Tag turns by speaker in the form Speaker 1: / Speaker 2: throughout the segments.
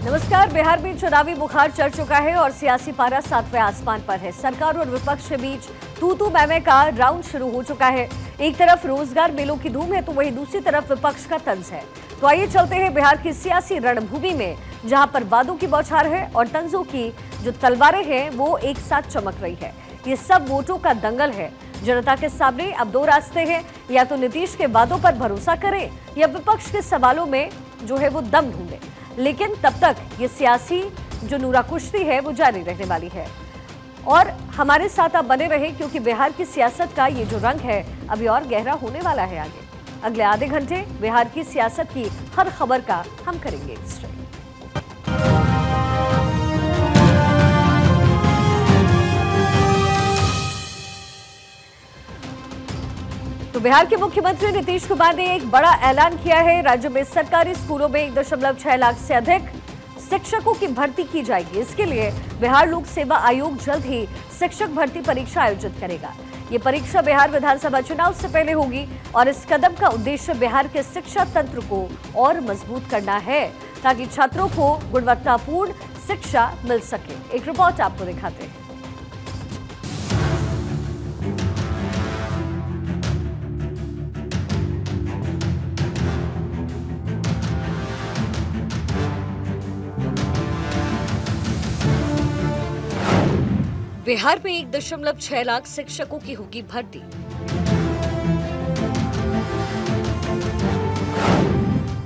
Speaker 1: नमस्कार। बिहार में चुनावी बुखार चढ़ चुका है और सियासी पारा सातवें आसमान पर है। सरकार और विपक्ष के बीच तू मैं का राउंड शुरू हो चुका है। एक तरफ रोजगार मेलों की धूम है तो वहीं दूसरी तरफ विपक्ष का तंज है। तो आइए चलते हैं बिहार की सियासी रणभूमि में, जहां पर वादों की बौछार है और तंजों की जो तलवारें हैं वो एक साथ चमक रही है। ये सब वोटों का दंगल है। जनता के सामने अब दो रास्ते हैं, या तो नीतीश के वादों पर भरोसा करें या विपक्ष के सवालों में जो है वो दम ढूंढे। लेकिन तब तक ये सियासी जो नूरा कुश्ती है वो जारी रहने वाली है। और हमारे साथ आप बने रहे, क्योंकि बिहार की सियासत का ये जो रंग है अभी और गहरा होने वाला है। आगे अगले आधे घंटे बिहार की सियासत की हर खबर का हम करेंगे एक्सट्रा। तो बिहार के मुख्यमंत्री नीतीश कुमार ने एक बड़ा ऐलान किया है। राज्य में सरकारी स्कूलों में 1.6 लाख से अधिक शिक्षकों की भर्ती की जाएगी। इसके लिए बिहार लोक सेवा आयोग जल्द ही शिक्षक भर्ती परीक्षा आयोजित करेगा। ये परीक्षा बिहार विधानसभा चुनाव से पहले होगी और इस कदम का उद्देश्य बिहार के शिक्षा तंत्र को और मजबूत करना है, ताकि छात्रों को गुणवत्तापूर्ण शिक्षा मिल सके। एक रिपोर्ट आपको दिखाते हैं। बिहार में 1.6 लाख शिक्षकों की होगी भर्ती।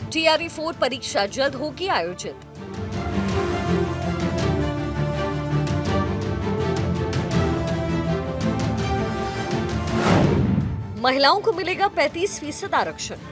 Speaker 1: TRE 4 परीक्षा जल्द होगी आयोजित। महिलाओं को मिलेगा 35% आरक्षण।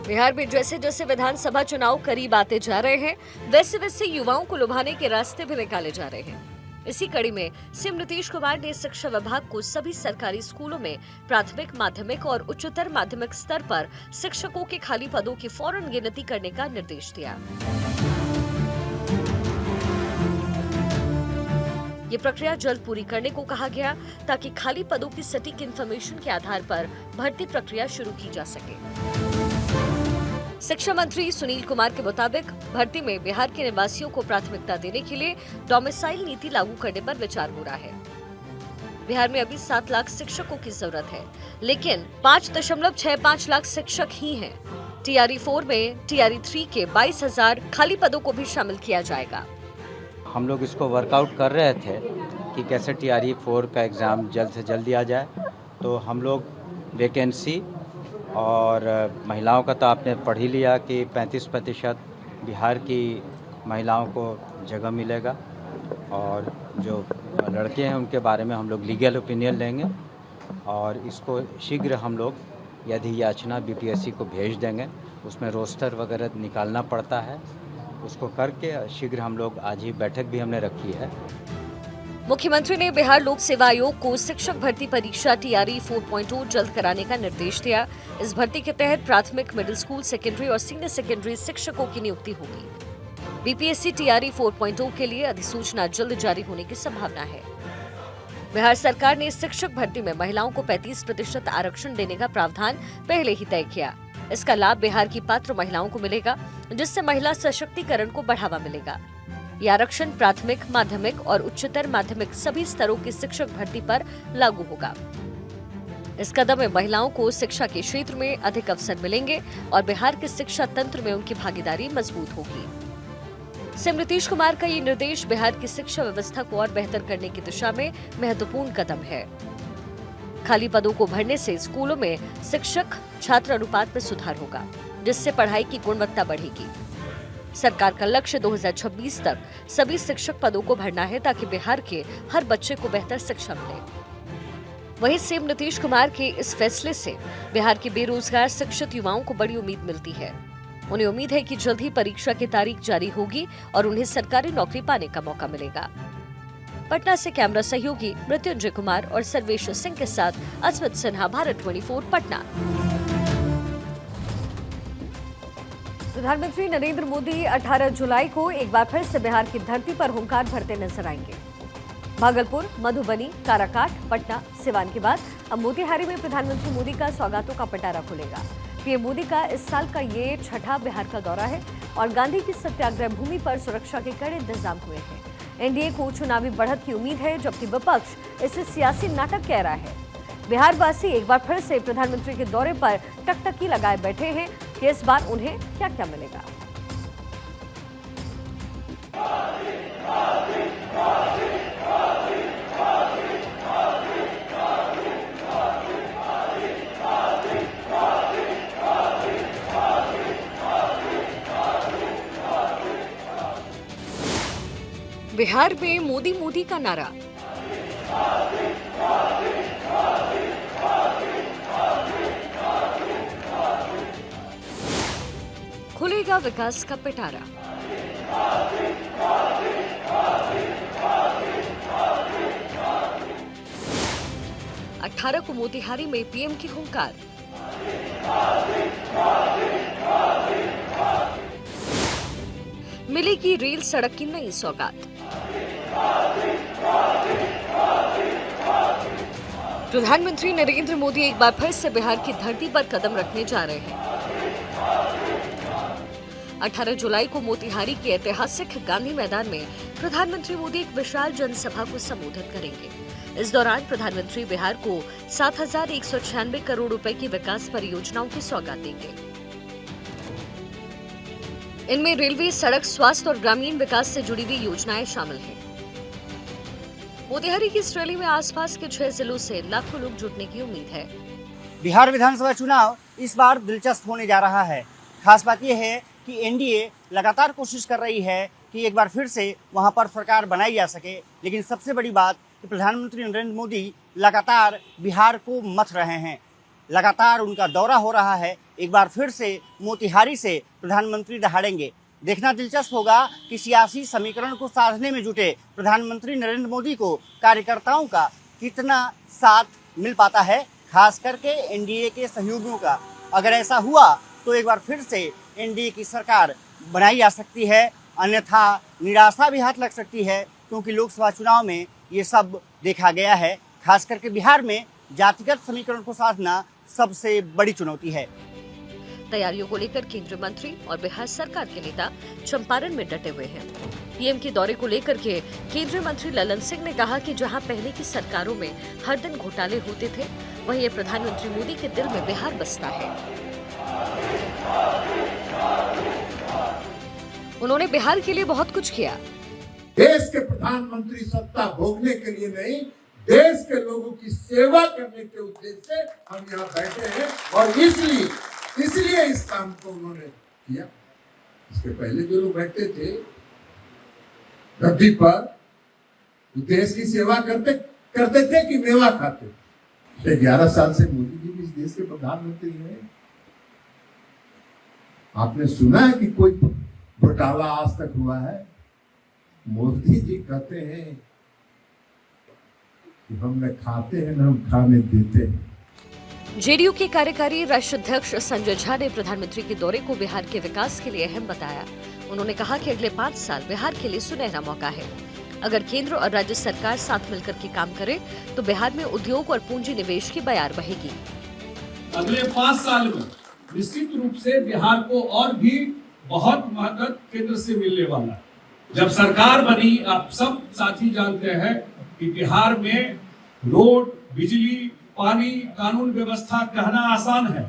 Speaker 1: बिहार में जैसे जैसे विधानसभा चुनाव करीब आते जा रहे हैं, वैसे वैसे युवाओं को लुभाने के रास्ते भी निकाले जा रहे हैं। इसी कड़ी में सीएम नीतीश कुमार ने शिक्षा विभाग को सभी सरकारी स्कूलों में प्राथमिक, माध्यमिक और उच्चतर माध्यमिक स्तर पर शिक्षकों के खाली पदों की फौरन गिनती करने का निर्देश दिया। ये प्रक्रिया जल्द पूरी करने को कहा गया, ताकि खाली पदों की सटीक इंफॉर्मेशन के आधार पर भर्ती प्रक्रिया शुरू की जा सके। शिक्षा मंत्री सुनील कुमार के मुताबिक भर्ती में बिहार के निवासियों को प्राथमिकता देने के लिए डोमिसाइल नीति लागू करने पर विचार हो रहा है। बिहार में अभी 7 लाख शिक्षकों की जरूरत है, लेकिन 5.65 लाख शिक्षक ही हैं। TRE 4 में TRE 3 के 22,000 खाली पदों को भी शामिल किया जाएगा।
Speaker 2: हम लोग इसको वर्कआउट कर रहे थे कि कैसे TRE 4 का एग्ज़ाम जल्द से जल्द दिया जाए। तो हम लोग वैकेंसी और महिलाओं का तो आपने पढ़ ही लिया कि 35% बिहार की महिलाओं को जगह मिलेगा, और जो लड़के हैं उनके बारे में हम लोग लीगल ओपिनियन लेंगे और इसको शीघ्र हम लोग यदि याचना BPSC को भेज देंगे। उसमें रोस्टर वगैरह निकालना पड़ता है, उसको करके शीघ्र हम लोग, आज ही बैठक भी हमने रखी है।
Speaker 1: मुख्यमंत्री ने बिहार लोक सेवा आयोग को शिक्षक भर्ती परीक्षा TRE 4.0 जल्द कराने का निर्देश दिया। इस भर्ती के तहत प्राथमिक, मिडिल स्कूल, सेकेंडरी और सीनियर सेकेंडरी शिक्षकों की नियुक्ति होगी। BPSC TRE 4.0 के लिए अधिसूचना जल्द जारी होने की संभावना है। बिहार सरकार ने शिक्षक भर्ती में महिलाओं को 35% आरक्षण देने का प्रावधान पहले ही तय किया। इसका लाभ बिहार की पात्र महिलाओं को मिलेगा, जिससे महिला सशक्तिकरण को बढ़ावा मिलेगा। यह आरक्षण प्राथमिक, माध्यमिक और उच्चतर माध्यमिक सभी स्तरों की शिक्षक भर्ती पर लागू होगा। इस कदम में महिलाओं को शिक्षा के क्षेत्र में अधिक अवसर मिलेंगे और बिहार के शिक्षा तंत्र में उनकी भागीदारी मजबूत होगी। सीएम नीतीश कुमार का ये निर्देश बिहार की शिक्षा व्यवस्था को और बेहतर करने की दिशा में महत्वपूर्ण कदम है। खाली पदों को भरने से स्कूलों में शिक्षक छात्र अनुपात में सुधार होगा, जिससे पढ़ाई की गुणवत्ता बढ़ेगी। सरकार का लक्ष्य 2026 तक सभी शिक्षक पदों को भरना है, ताकि बिहार के हर बच्चे को बेहतर शिक्षा मिले। वहीं सीएम नीतीश कुमार के इस फैसले से बिहार के बेरोजगार शिक्षित युवाओं को बड़ी उम्मीद मिलती है। उन्हें उम्मीद है कि जल्द ही परीक्षा की तारीख जारी होगी और उन्हें सरकारी नौकरी पाने का मौका मिलेगा। पटना से कैमरा सहयोगी मृत्युंजय कुमार और सर्वेश सिंह के साथ अस्मित सिन्हा, भारत 24 पटना। प्रधानमंत्री नरेंद्र मोदी 18 जुलाई को एक बार फिर से बिहार की धरती पर हुंकार भरते नजर आएंगे। भागलपुर, मधुबनी, काराकाट, पटना, सिवान के बाद अब मोतिहारी में प्रधानमंत्री मोदी का सौगातों का पिटारा खुलेगा। पीएम मोदी का इस साल का ये छठा बिहार का दौरा है और गांधी की सत्याग्रह भूमि पर सुरक्षा के कड़े इंतजाम हुए हैं। एनडीए को चुनावी बढ़त की उम्मीद है, जबकि विपक्ष इसे सियासी नाटक कह रहा है। बिहार वासी एक बार फिर से प्रधानमंत्री के दौरे पर टकटकी लगाए बैठे हैं कि इस बार उन्हें क्या क्या मिलेगा। बिहार में मोदी मोदी का नारा। खुलेगा विकास का पिटारा। अठारह को मोतिहारी में पीएम की हुंकार। मिलेगी रेल सड़क की नई सौगात। प्रधानमंत्री नरेंद्र मोदी एक बार फिर से बिहार की धरती पर कदम रखने जा रहे हैं। 18 जुलाई को मोतिहारी के ऐतिहासिक गांधी मैदान में प्रधानमंत्री मोदी एक विशाल जनसभा को संबोधित करेंगे। इस दौरान प्रधानमंत्री बिहार को 7,196 करोड़ रुपए की विकास परियोजनाओं की सौगात देंगे। इनमें रेलवे, सड़क, स्वास्थ्य और ग्रामीण विकास से जुड़ी हुई योजनाएं शामिल हैं। मोतिहारी की इस रैली में आसपास के 6 जिलों से लाखों लोग जुटने की उम्मीद है।
Speaker 3: बिहार विधानसभा चुनाव इस बार दिलचस्प होने जा रहा है। खास बात यह है कि एनडीए लगातार कोशिश कर रही है कि एक बार फिर से वहां पर सरकार बनाई जा सके, लेकिन सबसे बड़ी बात कि प्रधानमंत्री नरेंद्र मोदी लगातार बिहार को मथ रहे हैं। लगातार उनका दौरा हो रहा है। एक बार फिर से मोतिहारी से प्रधानमंत्री दहाड़ेंगे। देखना दिलचस्प होगा कि सियासी समीकरण को साधने में जुटे प्रधानमंत्री नरेंद्र मोदी को कार्यकर्ताओं का कितना साथ मिल पाता है, खास करके एनडीए के सहयोगियों का। अगर ऐसा हुआ तो एक बार फिर से एनडीए की सरकार बनाई जा सकती है, अन्यथा निराशा भी हाथ लग सकती है, क्योंकि लोकसभा चुनाव में ये सब देखा गया है। खास करके बिहार में जातिगत समीकरण को साधना सबसे बड़ी चुनौती है।
Speaker 1: तैयारियों को लेकर केंद्रीय मंत्री और बिहार सरकार के नेता चंपारण में डटे हुए हैं। पीएम के दौरे को लेकर के केंद्रीय मंत्री ललन सिंह ने कहा कि जहां पहले की सरकारों में हर दिन घोटाले होते थे, वहीं ये प्रधानमंत्री मोदी के दिल में बिहार बसता है। उन्होंने बिहार के लिए बहुत कुछ किया।
Speaker 4: देश के प्रधानमंत्री सत्ता भोगने के लिए नहीं, देश के लोगों की सेवा करने के उद्देश्य से हम यहाँ बैठे हैं और इसलिए इस काम को उन्होंने किया। इसके पहले जो लोग बैठते थे गद्दी पर, देश की सेवा करते थे कि मेवा खाते। 11 साल से मोदी जी भी इस देश के प्रधानमंत्री हैं। आपने सुना है कि कोई घोटाला आज तक हुआ है? मोदी जी कहते हैं कि हम न खाते हैं न हम खाने देते हैं।
Speaker 1: जेडीयू के कार्यकारी राष्ट्रीय अध्यक्ष संजय झा ने प्रधानमंत्री के दौरे को बिहार के विकास के लिए अहम बताया। उन्होंने कहा कि अगले 5 साल बिहार के लिए सुनहरा मौका है। अगर केंद्र और राज्य सरकार साथ मिलकर के काम करे तो बिहार में उद्योग और पूंजी निवेश की बयार बहेगी।
Speaker 5: अगले 5 साल में निश्चित रूप से बिहार को और भी बहुत मदद केंद्र से मिलने वाला है। जब सरकार बनी, आप सब साथी जानते हैं कि बिहार में रोड, बिजली, पानी, कानून व्यवस्था कहना आसान है,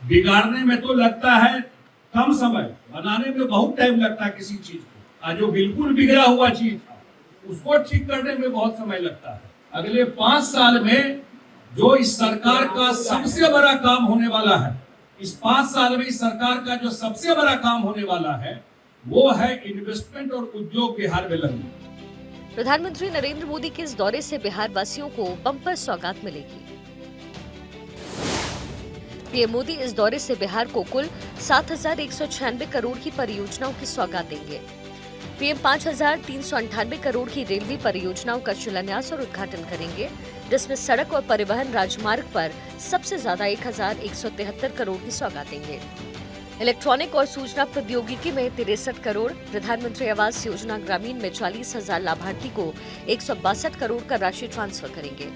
Speaker 5: बिगाड़ने में तो लगता है कम समय, बनाने में बहुत टाइम लगता है किसी चीज को। और जो बिल्कुल बिगड़ा हुआ चीज था उसको ठीक करने में बहुत समय लगता है। अगले 5 साल में जो इस सरकार का सबसे बड़ा काम होने वाला है, इस 5 साल में इस सरकार का जो सबसे बड़ा काम होने वाला है वो है इन्वेस्टमेंट और उद्योग बिहार में लगना।
Speaker 1: प्रधानमंत्री नरेंद्र मोदी के इस दौरे से बिहार वासियों को बम्पर सौगात मिलेगी। पीएम मोदी इस दौरे से बिहार को कुल 7,196 करोड़ की परियोजनाओं की सौगात देंगे। पीएम 5,398 करोड़ की रेलवे परियोजनाओं का शिलान्यास और उद्घाटन करेंगे, जिसमें सड़क और परिवहन राजमार्ग पर सबसे ज्यादा 1,173 करोड़ की सौगात देंगे। इलेक्ट्रॉनिक और सूचना प्रौद्योगिकी में 63 करोड़, प्रधानमंत्री आवास योजना ग्रामीण में 40,000 लाभार्थी को 162 करोड़ का राशि ट्रांसफर करेंगे।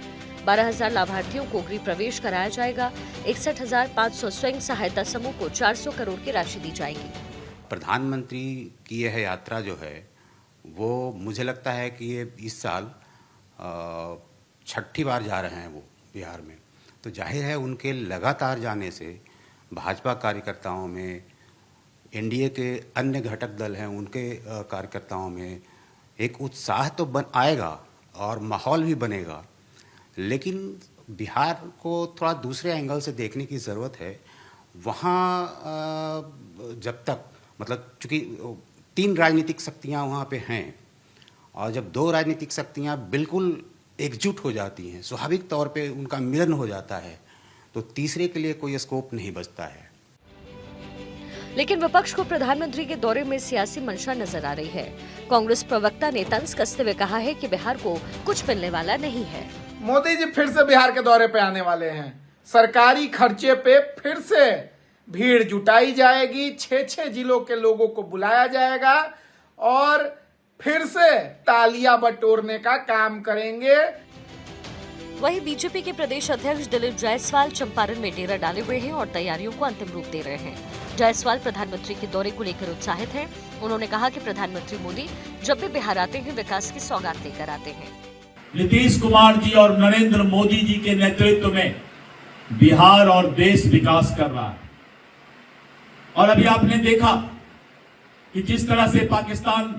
Speaker 1: 12,000 लाभार्थियों को गृह प्रवेश कराया जाएगा। 61,500 स्वयं सहायता समूह को 400 करोड़ की राशि दी जाएगी।
Speaker 6: प्रधानमंत्री की यह यात्रा जो है वो मुझे लगता है कि ये इस साल 6ठी बार जा रहे हैं वो बिहार में, तो जाहिर है उनके लगातार जाने से भाजपा कार्यकर्ताओं में, एनडीए के अन्य घटक दल हैं उनके कार्यकर्ताओं में एक उत्साह तो आएगा और माहौल भी बनेगा, लेकिन बिहार को थोड़ा दूसरे एंगल से देखने की ज़रूरत है। वहाँ जब तक मतलब चूँकि 3 राजनीतिक शक्तियाँ वहाँ पे हैं और जब 2 राजनीतिक शक्तियाँ बिल्कुल एकजुट हो जाती हैं, स्वाभाविक तौर पे उनका मिलन हो जाता है, तो तीसरे के लिए कोई स्कोप नहीं बचता है।
Speaker 1: लेकिन विपक्ष को प्रधानमंत्री के दौरे में सियासी मंशा नजर आ रही है। कांग्रेस प्रवक्ता ने तंज कसते हुए कहा है कि बिहार को कुछ मिलने वाला नहीं है।
Speaker 7: मोदी जी फिर से बिहार के दौरे पे आने वाले हैं। सरकारी खर्चे पे फिर से भीड़ जुटाई जाएगी, 6 जिलों के लोगों को बुलाया जाएगा और फिर से तालियां बटोरने का काम करेंगे।
Speaker 1: वहीं बीजेपी के प्रदेश अध्यक्ष दिलीप जायसवाल चंपारण में डेरा डाले हुए हैं और तैयारियों को अंतिम रूप दे रहे हैं। जायसवाल प्रधानमंत्री के दौरे को लेकर उत्साहित हैं। उन्होंने कहा कि प्रधानमंत्री मोदी जब भी बिहार आते हैं विकास की सौगात लेकर आते हैं।
Speaker 8: नीतीश कुमार जी और नरेंद्र मोदी जी के नेतृत्व में बिहार और देश विकास कर रहा है। और अभी आपने देखा कि जिस तरह से पाकिस्तान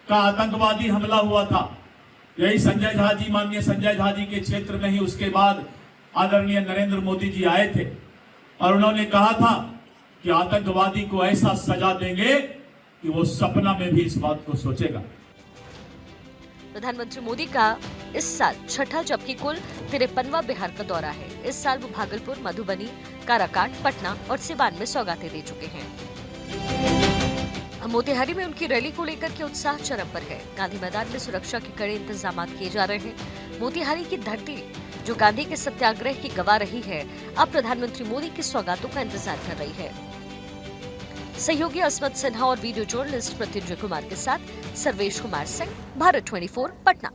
Speaker 8: का आतंकवादी हमला हुआ था, यही संजय झा जी, माननीय संजय झा जी के क्षेत्र में ही उसके बाद आदरणीय नरेंद्र मोदी जी आए थे और उन्होंने कहा था कि आतंकवादी को ऐसा सजा देंगे कि वो सपना में भी इस बात को सोचेगा।
Speaker 1: प्रधानमंत्री मोदी का इस साल 6ठा जबकि कुल 53वां बिहार का दौरा है। इस साल वो भागलपुर, मधुबनी, काराकाट, पटना और सिवान में सौगातें दे चुके हैं। मोतिहारी में उनकी रैली को लेकर के उत्साह चरम पर है। गांधी मैदान में सुरक्षा के कड़े इंतजाम किए जा रहे हैं। मोतिहारी की धरती जो गांधी के सत्याग्रह की गवाह रही है, अब प्रधानमंत्री मोदी की सौगातों का इंतजार कर रही है। सहयोगी अस्मत सिन्हा और वीडियो जर्नलिस्ट मृत्युंजय कुमार के साथ सर्वेश कुमार सिंह, भारत 24, पटना।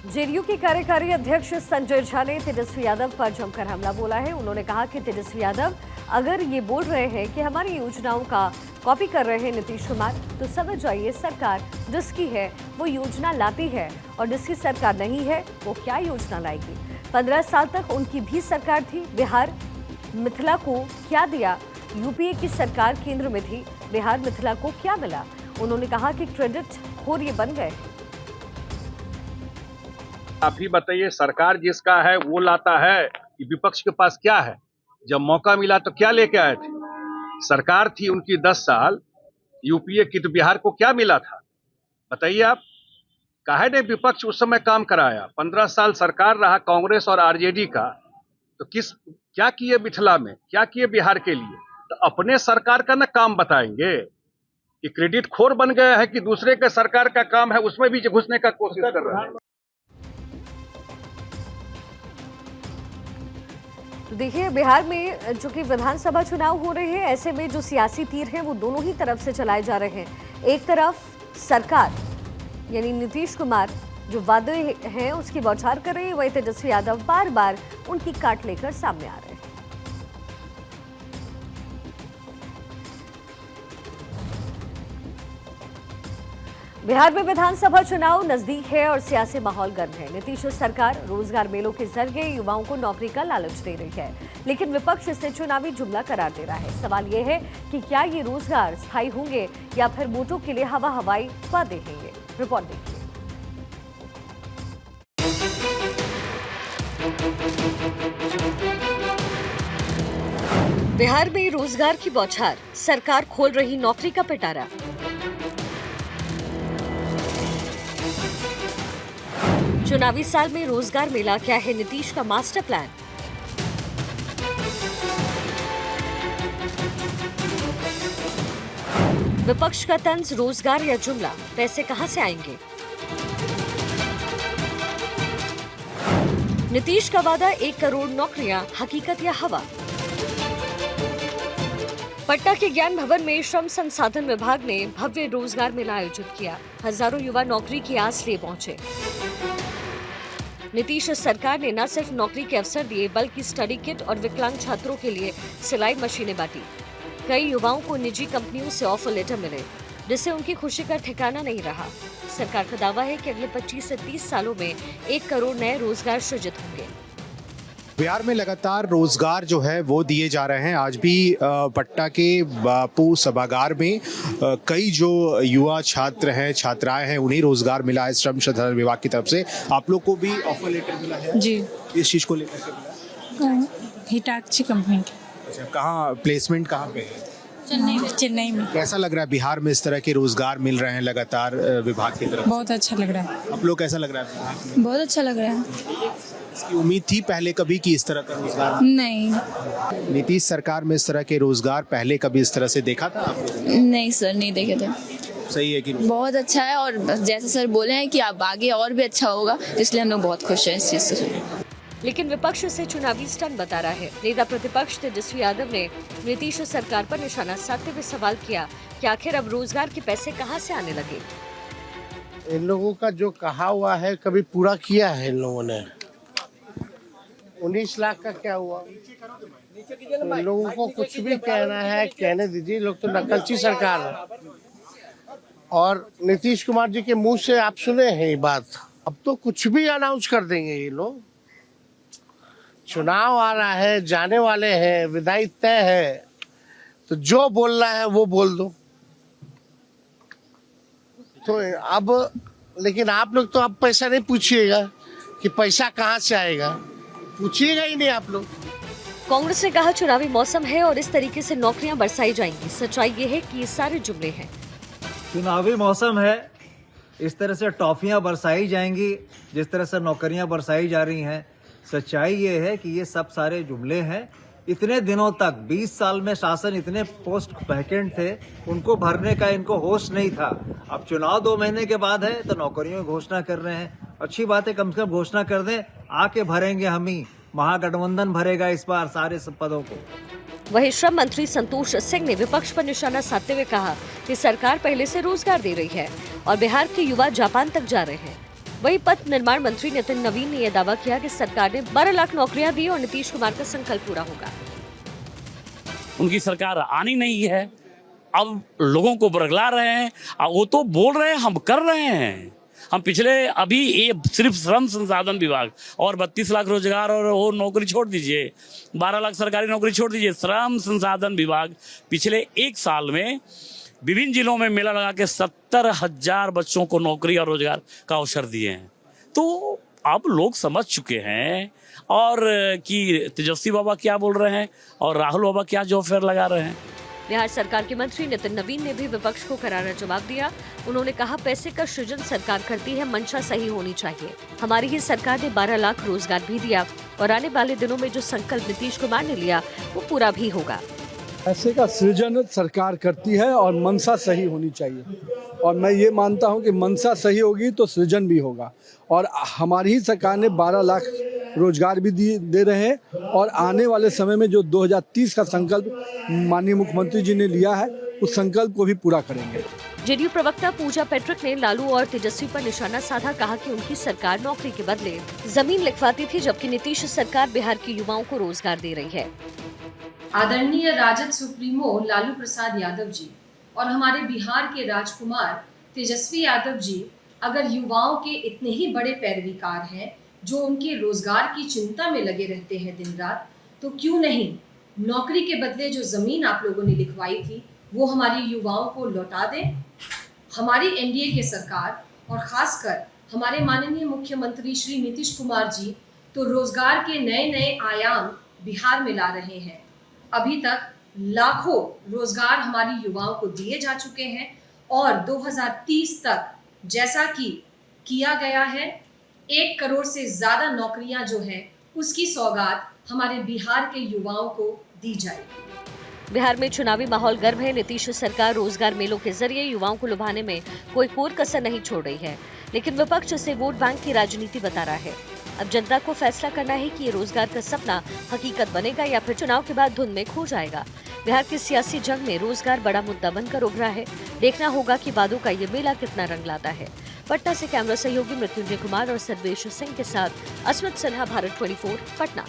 Speaker 1: जेडीयू के कार्यकारी अध्यक्ष संजय झा ने तेजस्वी यादव पर जमकर हमला बोला है। उन्होंने कहा कि तेजस्वी यादव अगर ये बोल रहे हैं कि हमारी योजनाओं का कॉपी कर रहे हैं नीतीश कुमार, तो समझ जाइए सरकार जिसकी है वो योजना लाती है और जिसकी सरकार नहीं है वो क्या योजना लाएगी। 15 साल तक उनकी भी सरकार थी। बिहार मिथिला को क्या दिया? यूपीए की सरकार केंद्र में थी, बिहार मिथिला को क्या मिला? उन्होंने कहा कि क्रेडिट खोर ये बन गए।
Speaker 5: आप ही बताइए, सरकार जिसका है वो लाता है कि विपक्ष के पास क्या है? जब मौका मिला तो क्या लेके आए थे? सरकार थी उनकी 10 साल, यूपीए की, तो बिहार को क्या मिला था बताइए आप? काहे ने विपक्ष उस समय काम कराया? 15 साल सरकार रहा कांग्रेस और आरजेडी का, तो क्या किए मिथिला में, क्या किए बिहार के लिए? तो अपने सरकार का ना काम बताएंगे कि क्रेडिट खोर बन गया है कि दूसरे के सरकार का काम है उसमें भी घुसने का कोशिश कर रहे हैं।
Speaker 1: तो देखिए, बिहार में जो कि विधानसभा चुनाव हो रहे हैं, ऐसे में जो सियासी तीर हैं वो दोनों ही तरफ से चलाए जा रहे हैं। एक तरफ सरकार यानी नीतीश कुमार जो वादे हैं उसकी बौछार कर रहे हैं, वही तेजस्वी यादव बार बार उनकी काट लेकर सामने आ रहे हैं। बिहार में विधानसभा चुनाव नजदीक है और सियासी माहौल गर्म है। नीतीश सरकार रोजगार मेलों के जरिए युवाओं को नौकरी का लालच दे रही है, लेकिन विपक्ष इसे चुनावी जुमला करार दे रहा है। सवाल यह है कि क्या ये रोजगार स्थायी होंगे या फिर वोटों के लिए हवाई वादे हैं? रिपोर्ट देखिए। बिहार में रोजगार की बौछार, सरकार खोल रही नौकरी का पिटारा। चुनावी साल में रोजगार मेला, क्या है नीतीश का मास्टर प्लान? विपक्ष का तंज, रोजगार या जुमला, पैसे कहां से आएंगे? नीतीश का वादा 1 करोड़ नौकरियां, हकीकत या हवा? पटना के ज्ञान भवन में श्रम संसाधन विभाग ने भव्य रोजगार मेला आयोजित किया। हजारों युवा नौकरी की आस लिए पहुंचे। नीतीश सरकार ने न सिर्फ नौकरी के अवसर दिए बल्कि स्टडी किट और विकलांग छात्रों के लिए सिलाई मशीनें बांटी। कई युवाओं को निजी कंपनियों से ऑफर लेटर मिले, जिससे उनकी खुशी का ठिकाना नहीं रहा। सरकार का दावा है कि अगले 25 से 30 सालों में 1 करोड़ नए रोजगार सृजित होंगे।
Speaker 9: बिहार में लगातार रोजगार जो है वो दिए जा रहे हैं। आज भी पटना के बापू सभागार में कई जो युवा छात्र हैं, छात्राएं हैं, उन्हें रोजगार मिला है श्रम संसाधन विभाग की तरफ से। आप लोग को भी ऑफर लेटर मिला है
Speaker 10: जी।
Speaker 9: इस चीज को लेकर के मिला?
Speaker 10: हिटाची कंपनी की।
Speaker 9: अच्छा, कहाँ प्लेसमेंट कहाँ पे है?
Speaker 10: चेन्नई में।
Speaker 9: कैसा लग रहा है बिहार में इस तरह के रोजगार मिल रहे हैं लगातार विभाग की तरफ?
Speaker 10: बहुत अच्छा लग रहा है।
Speaker 9: आप लोग कैसा लग रहा है?
Speaker 10: बहुत अच्छा लग रहा है।
Speaker 9: इसकी उम्मीद थी पहले कभी कि इस तरह का रोजगार?
Speaker 10: नहीं।
Speaker 9: नीतीश सरकार में इस तरह के रोजगार पहले कभी इस तरह से देखा था आप लोगों ने?
Speaker 11: नहीं सर, नहीं देखे थे।
Speaker 9: सही है कि
Speaker 11: बहुत अच्छा है, और जैसे सर बोले हैं कि अब आगे और भी अच्छा होगा, इसलिए हम लोग बहुत खुश हैं इस चीज से।
Speaker 1: लेकिन विपक्ष इसे चुनावी स्टंट बता रहा है। नेता प्रतिपक्ष तेजस्वी यादव ने नीतीश सरकार पर निशाना साधते हुए सवाल किया कि आखिर अब रोजगार के पैसे कहां से आने लगे।
Speaker 12: इन लोगों का जो कहा हुआ है कभी पूरा किया है इन लोगों ने? 19 लाख का क्या हुआ? इन लोगों को कुछ भी कहना है कहने दीजिए, लोग तो नकलची सरकार है। और नीतीश कुमार जी के मुंह से आप सुने हैं ये बात, अब तो कुछ भी अनाउंस कर देंगे ये लोग। चुनाव आ रहा है, जाने वाले हैं, विदाई तय है, तो जो बोलना है वो बोल दो। तो अब लेकिन आप लोग तो अब पैसा नहीं पूछिएगा कि पैसा कहाँ से आएगा, पूछिएगा ही नहीं आप लोग।
Speaker 1: कांग्रेस ने कहा चुनावी मौसम है और इस तरीके से नौकरियां बरसाई जाएंगी। सच्चाई ये है कि ये सारे जुमले हैं।
Speaker 13: चुनावी मौसम है, इस तरह से टॉफियां बरसाई जाएंगी, जिस तरह से नौकरियां बरसाई जा रही हैं। सच्चाई ये है कि ये सब सारे जुमले हैं। इतने दिनों तक 20 साल में शासन इतने पोस्ट वैकेंट थे, उनको भरने का इनको होश नहीं था। अब चुनाव 2 महीने के बाद है तो नौकरियों की घोषणा कर रहे हैं। अच्छी बात है, कम से कम घोषणा कर दें, आके भरेंगे हम ही। महागठबंधन भरेगा इस बार सारे सब पदों को।
Speaker 1: वहीं श्रम मंत्री संतोष सिंह ने विपक्ष पर निशाना साधते हुए कहा कि सरकार पहले से रोजगार दे रही है और बिहार के युवा जापान तक जा रहे हैं। वहीं पथ निर्माण मंत्री नितिन नवीन ने यह दावा किया कि सरकार ने 12 लाख नौकरियां दी और नीतीश कुमार का संकल्प पूरा होगा।
Speaker 14: उनकी सरकार आनी नहीं है, अब लोगों को बरगला रहे हैं। वो तो बोल रहे हैं, हम कर रहे हैं। हम पिछले अभी ये सिर्फ श्रम संसाधन विभाग और 32 लाख रोजगार और वो नौकरी छोड़ दीजिए, 12 लाख सरकारी नौकरी छोड़ दीजिए, श्रम संसाधन विभाग पिछले 1 साल में विभिन्न जिलों में मेला लगा के 70,000 बच्चों को नौकरी और रोजगार का अवसर दिए हैं। तो अब लोग समझ चुके हैं और कि तेजस्वी बाबा क्या बोल रहे हैं और राहुल बाबा क्या जॉब फेयर लगा रहे हैं।
Speaker 1: बिहार सरकार के मंत्री नितिन नवीन ने भी विपक्ष को करारा जवाब दिया। उन्होंने कहा पैसे का सृजन सरकार करती है, मंशा सही होनी चाहिए। हमारी ही सरकार ने 12 लाख रोजगार भी दिया और आने वाले दिनों में जो संकल्प नीतीश कुमार ने लिया वो पूरा भी होगा।
Speaker 15: पैसे का सृजन सरकार करती है और मंशा सही होनी चाहिए, और मैं ये मानता हूँ कि मंशा सही होगी तो सृजन भी होगा। और हमारी ही सरकार ने 12 लाख रोजगार भी दे रहे हैं और आने वाले समय में जो 2030 का संकल्प माननीय मुख्यमंत्री जी ने लिया है उस संकल्प को भी पूरा करेंगे।
Speaker 1: जेडीयू प्रवक्ता पूजा पेट्रिक ने लालू और तेजस्वी पर निशाना साधा। कहा कि उनकी सरकार नौकरी के बदले जमीन लिखवाती थी, जबकि नीतीश सरकार बिहार के युवाओं को रोजगार दे रही है।
Speaker 16: आदरणीय राजद सुप्रीमो लालू प्रसाद यादव जी और हमारे बिहार के राजकुमार तेजस्वी यादव जी अगर युवाओं के इतने ही बड़े पैरवीकार हैं जो उनके रोजगार की चिंता में लगे रहते हैं दिन रात, तो क्यों नहीं नौकरी के बदले जो जमीन आप लोगों ने लिखवाई थी वो हमारे युवाओं को लौटा दें। हमारी एनडीए की सरकार और खासकर हमारे माननीय मुख्यमंत्री श्री नीतीश कुमार जी तो रोजगार के नए नए आयाम बिहार में ला रहे हैं। अभी तक लाखों रोजगार हमारी युवाओं को दिए जा चुके हैं और 2030 तक जैसा कि किया गया है 1 करोड़ से ज्यादा नौकरियां जो हैं उसकी सौगात हमारे बिहार के युवाओं को दी जाएगी।
Speaker 1: बिहार में चुनावी माहौल गर्म है। नीतीश सरकार रोजगार मेलों के जरिए युवाओं को लुभाने में कोई कोर कसर नहीं छोड़ रही है, लेकिन विपक्ष इसे वोट बैंक की राजनीति बता रहा है। अब जनता को फैसला करना है कि ये रोजगार का सपना हकीकत बनेगा या फिर चुनाव के बाद धुंध में खो जाएगा। बिहार की सियासी जंग में रोजगार बड़ा मुद्दा बनकर उभरा है। देखना होगा कि वादों का ये मेला कितना रंग लाता है। पटना से कैमरा सहयोगी मृत्युंजय कुमार और सर्वेश सिंह के साथ असमत सन्हा, भारत 24 पटना।